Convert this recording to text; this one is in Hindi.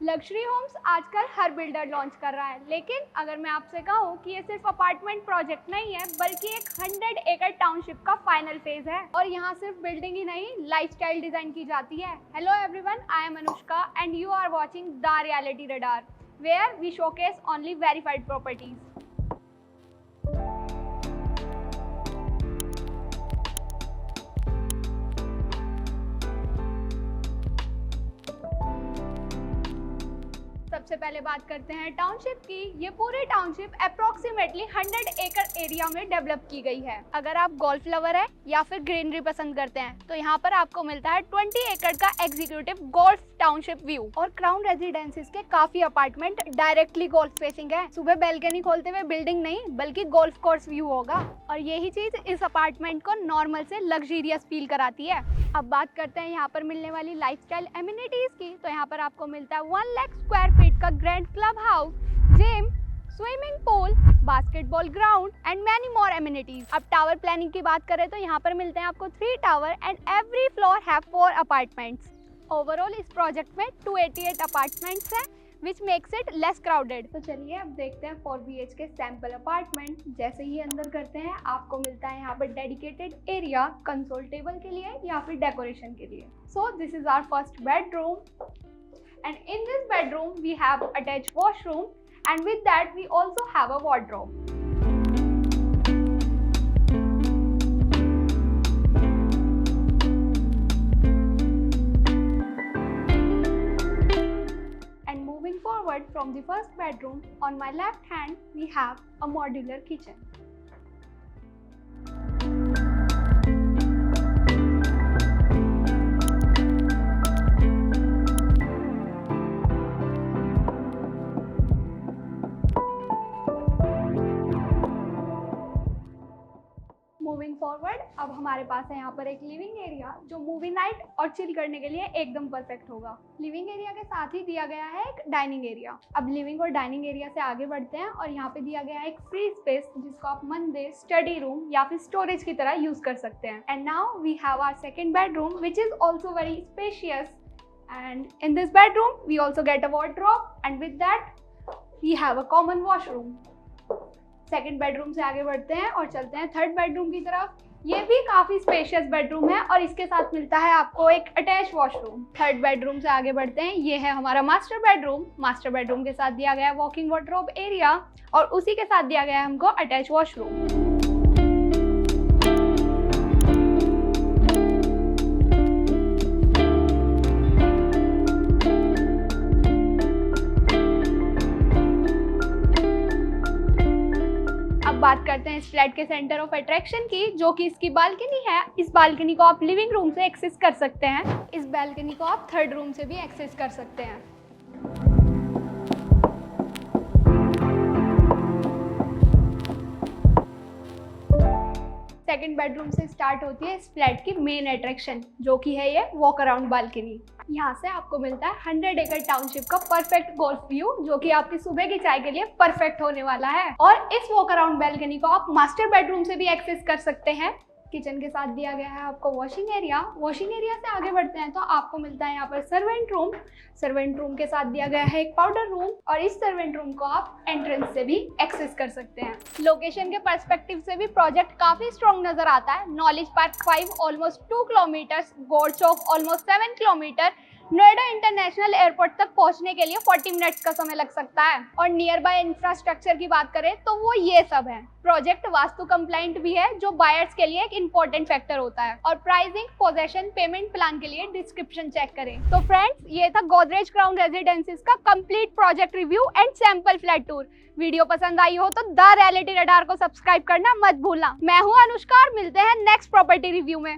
लग्जरी होम्स आजकल हर बिल्डर लॉन्च कर रहा है, लेकिन अगर मैं आपसे कहूँ कि ये सिर्फ अपार्टमेंट प्रोजेक्ट नहीं है बल्कि एक 100 एकड़ टाउनशिप का फाइनल फेज है। और यहाँ सिर्फ बिल्डिंग ही नहीं, लाइफस्टाइल डिजाइन की जाती है। Hello everyone, I am Anushka and you are watching the reality radar, where we showcase only verified properties. सबसे पहले बात करते हैं टाउनशिप की। ये पूरी टाउनशिप अप्रोक्सीमेटली 100 एकड़ एरिया में डेवलप की गई है। अगर आप गोल्फ लवर है या फिर ग्रीनरी पसंद करते हैं तो यहाँ पर आपको मिलता है 20 एकड़ का एग्जीक्यूटिव गोल्फ टाउनशिप व्यू। और क्राउन रेजिडेंसीज के काफी अपार्टमेंट डायरेक्टली गोल्फ फेसिंग है। सुबह बैल्कनी खोलते हुए बिल्डिंग नहीं बल्कि गोल्फ कोर्स व्यू होगा, और यही चीज इस अपार्टमेंट को नॉर्मल से लग्जरियस फील कराती है। अब बात करते हैं यहाँ पर मिलने वाली लाइफस्टाइल एमिनिटीज की। तो यहाँ पर आपको मिलता है 1 लाख स्क्वायर फीट का grand club house, gym, swimming pool, basketball ground and many more amenities. अब टावर प्लानिंग की बात करें तो यहाँ पर मिलते हैं आपको 3 tower and every floor have 4 apartments. Overall इस प्रोजेक्ट में 288 अपार्टमेंट्स हैं, which makes it less crowded। तो चलिए अब देखते हैं 4 BHK सैंपल अपार्टमेंट। जैसे ही अंदर करते हैं आपको मिलता है यहाँ पर डेडिकेटेड एरिया कंसोल टेबल के लिए या फिर डेकोरेशन के लिए। So this is our first bedroom and in this bedroom we have attached washroom and with that we also have a wardrobe. And moving forward from the first bedroom, on my left hand we have a modular kitchen. Moving forward, अब हमारे पास है यहाँ पर एक लिविंग एरिया जो मूवी नाइट और चिल करने के लिए एकदम परफेक्ट होगा। लिविंग एरिया के साथ ही दिया गया है एक डाइनिंग एरिया। अब लिविंग और डाइनिंग एरिया से आगे बढ़ते हैं और यहाँ पे दिया गया है एक फ्री स्पेस जिसको आप मंदिर, स्टडी रूम या फिर स्टोरेज की तरह यूज कर सकते हैं। And now we have our second bedroom which is also very spacious, and in this bedroom we also get a wardrobe and with that we have a common washroom. Second bedroom से आगे बढ़ते हैं और चलते हैं थर्ड बेडरूम की तरफ। ये भी काफी स्पेशियस बेडरूम है और इसके साथ मिलता है आपको एक अटैच वॉशरूम। थर्ड बेडरूम से आगे बढ़ते हैं, ये है हमारा मास्टर बेडरूम। मास्टर बेडरूम के साथ दिया गया है वॉकिंग वार्डरोब एरिया और उसी के साथ दिया गया है हमको अटैच वॉशरूम। बात करते हैं इस फ्लैट के सेंटर ऑफ अट्रैक्शन की, जो कि इसकी बालकनी है। इस बालकनी को आप लिविंग रूम से एक्सेस कर सकते हैं। इस बालकनी को आप थर्ड रूम से भी एक्सेस कर सकते हैं। सेकंड बेडरूम से स्टार्ट होती है इस फ्लैट की मेन अट्रैक्शन, जो कि है ये वॉक अराउंड बालकनी। यहाँ से आपको मिलता है 100 एकड़ टाउनशिप का परफेक्ट गोल्फ व्यू, जो कि आपकी सुबह की चाय के लिए परफेक्ट होने वाला है। और इस वॉक अराउंड बालकनी को आप मास्टर बेडरूम से भी एक्सेस कर सकते हैं। किचन के साथ दिया गया है आपको वॉशिंग एरिया। वॉशिंग एरिया से आगे बढ़ते हैं तो आपको मिलता है यहाँ पर सर्वेंट रूम। सर्वेंट रूम के साथ दिया गया है एक पाउडर रूम और इस सर्वेंट रूम को आप एंट्रेंस से भी एक्सेस कर सकते हैं। लोकेशन के पर्सपेक्टिव से भी प्रोजेक्ट काफी स्ट्रॉन्ग नजर आता है। Knowledge park 5 almost 2 kilometre, Gaur Chowk almost 7 kilometre, Noida international airport तक पहुंचने के लिए 40 मिनट्स का समय लग सकता है। और नियर बाय इंफ्रास्ट्रक्चर की बात करें तो वो ये सब है। प्रोजेक्ट वास्तु कंप्लाइंट भी है, जो बायर्स के लिए एक इंपॉर्टेंट फैक्टर होता है। और प्राइसिंग, पोजेशन, पेमेंट प्लान के लिए डिस्क्रिप्शन चेक करें। तो फ्रेंड्स, ये था गोदरेज क्राउन रेजिडेंसीज का complete project review and sample flat tour. Video पसंद आई हो तो द रियलिटी रडार को सब्सक्राइब करना मत भूलना। मैं हूं अनुष्का और मिलते हैं नेक्स्ट प्रॉपर्टी रिव्यू में।